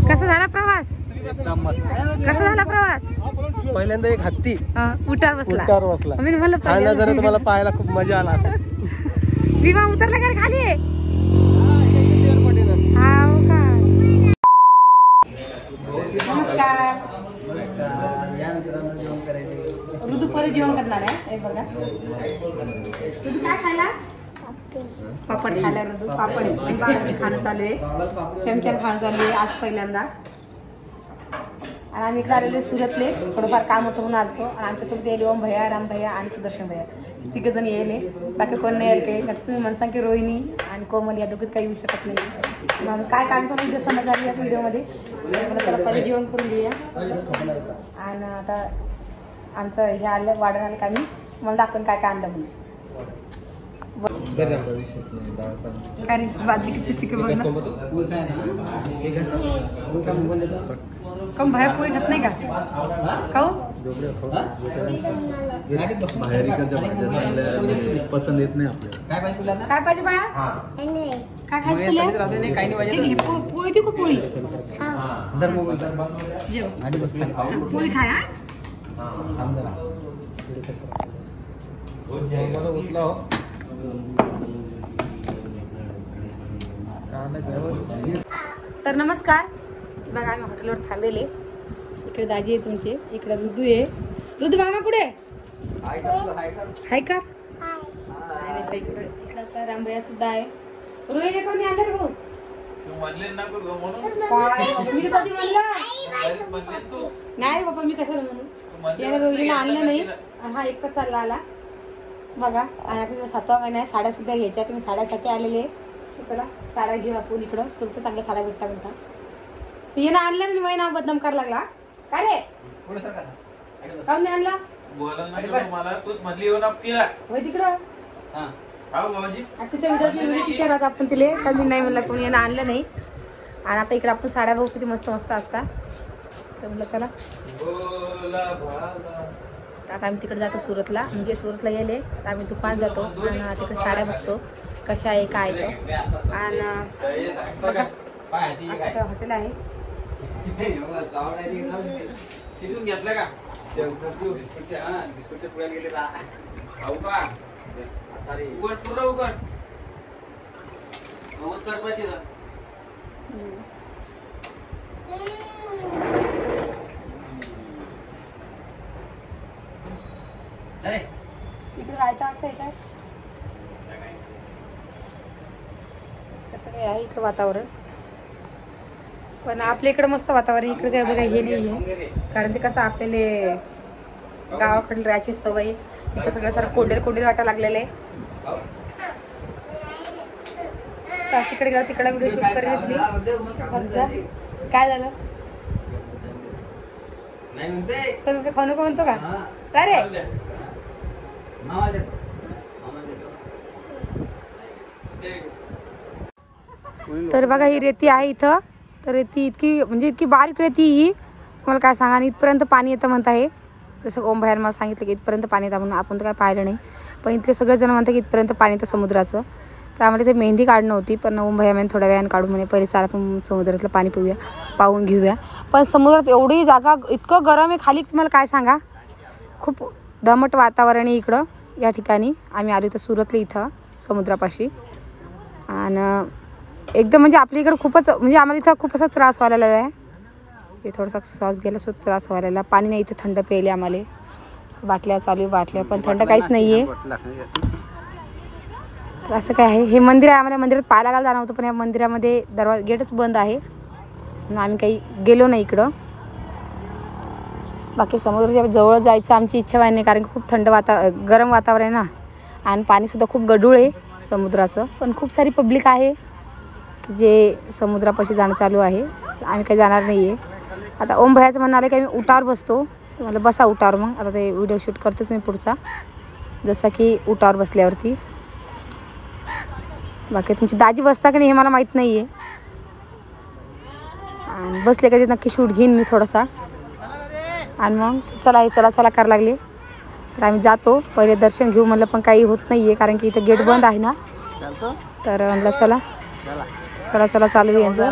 कसा झाला प्रवास? कसा झाला प्रवास? पहिल्यांदा एक हत्ती उठार बसला. मी म्हणलं जरा तुम्हाला पाहायला खूप मजा आला असेल. विमान उतरला का खाली? हाव का? नमस्कार. ऋतू परत जेवण करणार आहे. हे बघा ऋतू काय खायला? पापड खायला. ऋतू पापड खाणं चालू आहे. चमचम खाणं चालू आहे आज पहिल्यांदा. आणि आम्ही इकडे आलेले सुरतले. थोडंफार काम होतं म्हणून आलतो. आणि आमच्यासोबत येईल ओम भैया, राम भैया आणि सुदर्शन भैया. तिघ जण येले. बाकी कोण नाही येते. तुम्ही म्हणसान की रोहिणी आणि कोमल या दोघीत काही येऊ शकत नाही. मग काय काम करून उद्या समज आली या व्हिडिओमध्ये. मला त्याला पहिले जेवण करून घेऊया. आणि आता आमचं हे आलं वाढण आलं का मी मला दाखवून काय काय आणलं म्हणून. बादली किती शिके बघ ना. कम भया पोळी खात नाही का? खाऊ पसंत येत नाही आपल्याला. काय पाहिजे तुला? काय पाहिजे बाळा? काय खायचं तुला? पोळी देऊ का? पोळी पोळी खाय. तर नमस्कार. बघा आम्ही हॉटेलवर थांबेले. इकडे दाजी आहे तुमचे. इकडे ऋतू आहे. ऋतू मामा कुठे हाय का? इकडे रामभैया सुद्धा आहे. रोहिणी कोणी आणलं रे भाऊ? मी कधी म्हणलं नाही रे बाबा. मी कशाला म्हणू? याने रोहिणीला आणलं नाही. आणि हा एकटाच चालला आला बघा. आणि आता 7वा महिना आहे. साड्या सुद्धा घ्यायच्या. तुम्ही साड्यासाठी आलेले. चला साड्या घेऊ आपण. इकडं सुरत चांगल्या साड्या भेटता म्हणता. येणं आणलं आणि महिना बदनाम करायला लागला. काय रे काऊन नाही आणला? तिकडं तिच्या व्हिडिओ विचारत आपण तिले का मी नाही म्हणलं कोणी यानं आणलं नाही. आणि आता इकडे आपण साड्या बघू किती मस्त मस्त असतात. तर म्हटलं चला आता आम्ही तिकडे जातो सुरतला. म्हणजे सुरतला गेले तर आम्ही दुकान जातो आणि तिकडे साड्या बघतो कशा आहे काय आहे. आणि बघा असं हॉटेल आहे. घेतलं का? इकडे राहायचं आहे काय? कसं काय आहे इकडं वातावरण? पण आपल्या इकडे मस्त वातावरण. इकडे काय बघा हे नाही आहे. कारण ते कसं आपल्याला गावाकडे राहायची सवय. इथं सगळं सारं कोंडेल वाटा लागलेलं आहे. तिकडे गेला तिकडे व्हिडिओ शूट करेल. काय झालं? सगळं खाऊ नको म्हणतो का? काय रे? तर बघा ही रेती आहे इथं. तर रेती इतकी म्हणजे इतकी बारीक रेती ही तुम्हाला काय सांगा. आणि इथपर्यंत पाणी येतं म्हणता. हे जसं ओम भैयानं मला सांगितलं की इथपर्यंत पाणी येतं म्हणून. आपण तर काय पाहिलं नाही. पण इथले सगळेजण म्हणतात की इथपर्यंत पाणी येतं समुद्राचं. तर आम्हाला ते मेहंदी काढणं होती. पण ओम भैया म्हणे थोड्या वेळाने काढू म्हणे. पहिले चाल आपण समुद्रातलं पाणी पाहून घेऊया. पण समुद्रात एवढी जागा इतकं गरम आहे खाली तुम्हाला काय सांगा. खूप दमट वातावरण आहे इकडं या ठिकाणी. आम्ही आलो इथं सुरतला इथं समुद्रापाशी. आणि एकदम म्हणजे आपल्या इकडं खूपच म्हणजे आम्हाला इथं खूप असा त्रास व्हायला आहे. ते थोडासा श्वास घ्यायला सुद्धा त्रास व्हायला. पाणी नाही इथं. थंड प्यायले आम्हाला. बाटल्या चालू बाटल्या पण थंड काहीच नाही आहे. तर असं काय आहे. हे मंदिर आहे. आम्हाला मंदिरात पाहायला घायला जाणं होतं. पण या मंदिरामध्ये गेटच बंद आहे म्हणून आम्ही काही गेलो नाही इकडं. बाकी समुद्राच्या जवळ जायचं आमची इच्छा व्हाय नाही. कारण खूप गरम वातावरण आहे ना. आणि पाणीसुद्धा खूप गढूळ आहे समुद्राचं. पण खूप सारी पब्लिक आहे जे समुद्रापाशी जाणं चालू आहे. आम्ही काही जाणार नाही आहे. आता ओम भैयाचं म्हणणं आलं की आम्ही उटावर बसतो. मला बसा उटावर. मग आता ते व्हिडिओ शूट करतेच मी पुढचा. जसं की उटावर बसल्यावरती. बाकी तुमची दाजी बसता की नाही हे मला माहीत नाही आहे. आणि बसले कधी नक्की शूट घेईन मी थोडासा. आणि मग चला करायला लागले. तर आम्ही जातो. पहिले दर्शन घेऊ म्हणलं पण काही होत नाही आहे. कारण की इथं गेट बंद आहे ना. तर म्हणलं चला चालू आहे यांचं.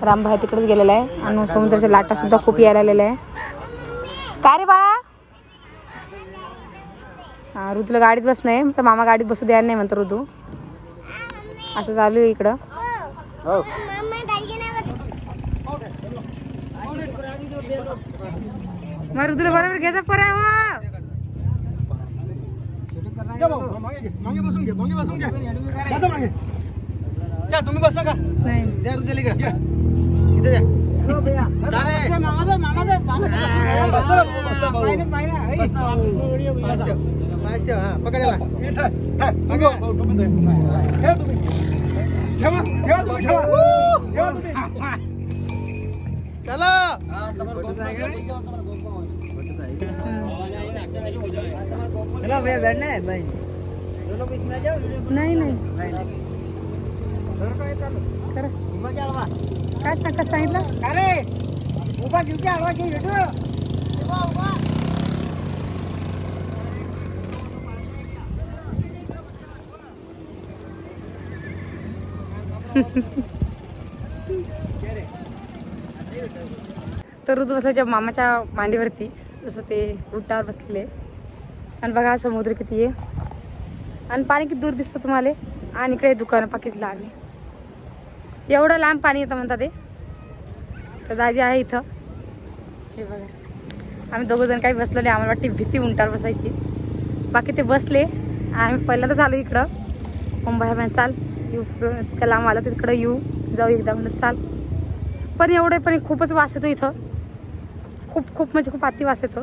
रामभाई तिकडेच गेलेला आहे आणि समुद्राच्या लाटा सुद्धा खूप यायला आलेल्या आहे. काय रे बाळा? हा, ऋतूला गाडीत बस नाही तर मामा गाडीत बसू द्यायला नाही म्हणतो ऋतू. असं चालू आहे इकडं. मग ऋतूला बरोबर घ्यायचा पर आहे तुम्ही बसा का? नाही द्या ऋतूला इकडे. इथे द्या. नाही नाही काय सांगितलं? अरे उभा घेऊ की आडवा घेऊ भेटू. तर ऋतू बसायच्या मामाच्या मांडीवरती जसं ते उठावर बसलेले. आणि बघा समुद्र किती आहे आणि पाणी किती दूर दिसतं तुम्हाला. आणि इकडे दुकानं पाकिट लागले. एवढं लांब पाणी येतं म्हणतात ते. तर दाजी आहे इथं. हे बघा आम्ही दोघं जण काही बसलेले. आम्हाला वाटते भीती उंटावर बसायची. बाकी ते बसले. आम्ही पहिल्यांदा चालू इकडं मुंबई. चाल येऊ इतकं लांब आलं तर तिकडं येऊ जाऊ एकदा म्हणत चाल. पण एवढं पण खूपच वास येतो इथं. खूप खूप म्हणजे खूप अति वास येतो.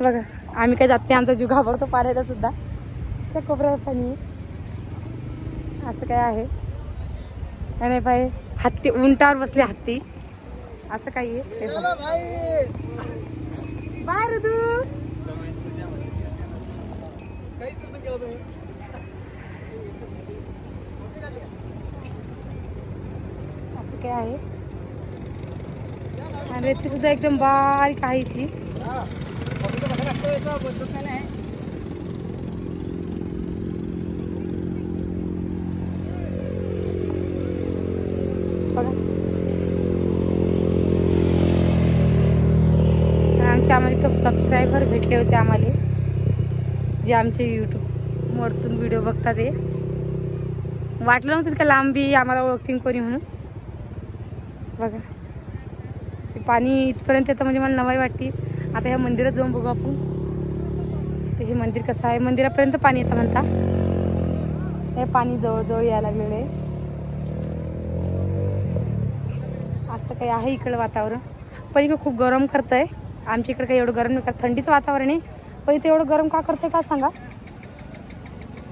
बघा आम्ही काही जात नाही. आमचा जीव घाबरतो पाण्याला सुद्धा. त्या कोपऱ्यावर पाणी असं काय आहे. नाही बाई हत्ती उंटावर बसले हत्ती असं काही आहे. बाय ऋतू. असं काय आहे. आणि रेती सुद्धा एकदम बारीक आहे इथली. आम्हाला इथं सबस्क्रायबर भेटले होते आम्हाला जे आमचे यूट्यूब वरतून व्हिडिओ बघतात. ते वाटलं नव्हतं तितकं लांबी आम्हाला ओळखतील कोणी म्हणून. बघा ते पाणी इथपर्यंत येतं म्हणजे मला नवाई वाटते. आता ह्या मंदिरात जाऊन बघू आपण. तर हे मंदिर कसं आहे. मंदिरापर्यंत पाणी येतं म्हणता. हे पाणी जवळजवळ यायला लागलेलं आहे. असं काही आहे इकडं वातावरण. पण इकडं खूप गरम करतंय. आमच्या इकडे काही एवढं गरम नाही करत. थंडीचं वातावरण आहे पण इथे एवढं गरम का करतंय काय सांगा.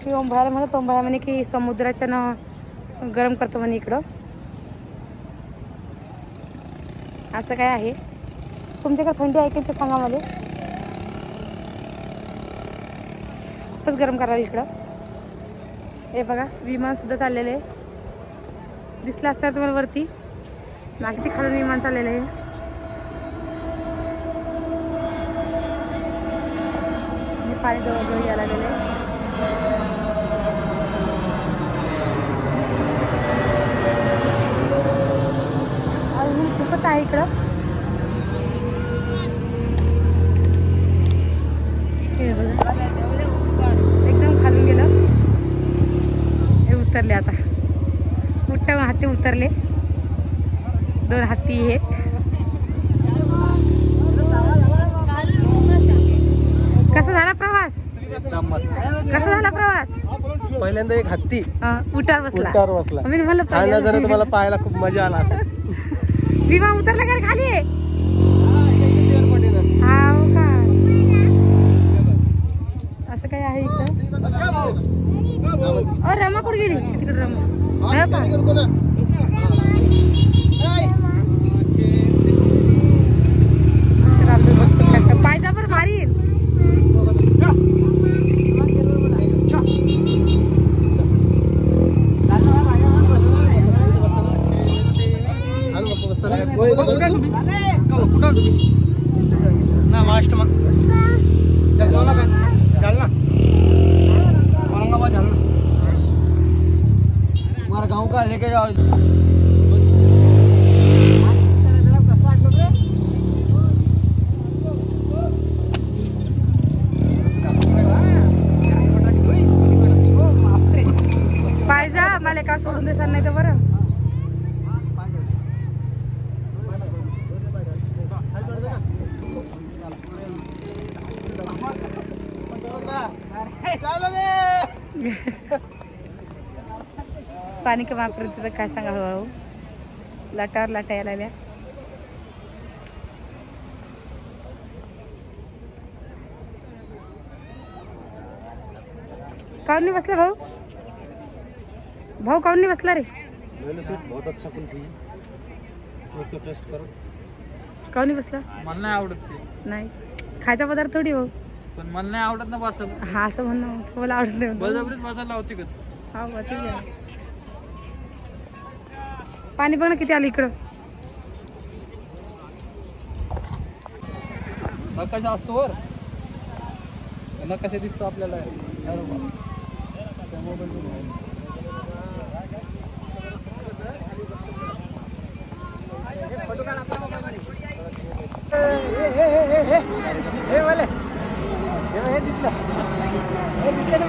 की ओंभाळ्याला म्हणत ओंभाळ्या म्हणे की समुद्राच्या न गरम करतो म्हणे इकडं. असं काय आहे. तुमच्याकडे थंडी आहे की ते सांगा मला. खूपच गरम करायला इकडं. हे बघा विमान सुद्धा चाललेलं आहे. दिसलं असतं तुम्हाला वरती. मागे ते खालून विमान चाललेलं आहे. पाणी जवळजवळ यायला लागलेलं आहे. अजून खूपच आहे इकडं. हे बघा एकदम खालून गेलं. हे उतरले आता. मोठ्या हत्ती उतरले. 2 हत्ती हे. कसा झाला प्रवास? कसा झाला प्रवास? पहिल्यांदा एक हत्ती उठावर बसला. मी म्हणलं जरा तुम्हाला पाहायला खूप मजा आला असेल. विमान उतरला का खाली? हाव का? असं काय आहे इथं. रमा कुठे गेली? तिकडे रमा. पायजा पर भारी. हमारा गाँव का लेके जाओ. पाणी कमा करत काय सांगा हळूहळू लाटावर लाटा यायला लागल्या. काऊन नाही बसला भाऊ? भाऊ काऊन नाही बसला रे? बहुत अच्छा कुल्फी तो टेस्ट करो. काऊन नाही बसला? मला नाही आवडत ते, नाही खायचा पदार्थ थोडी भाऊ. पण मला नाही आवडत ना बसायला. हा असं म्हणणं मला आवडत नाही म्हणतो. बळजबरीच बसायला होती का? हा बा ठीक आहे. पाणी बघ ना किती आलं इकडं. नकाशा असतो वर, नकाशा दिसतो आपल्याला. हे दिसलं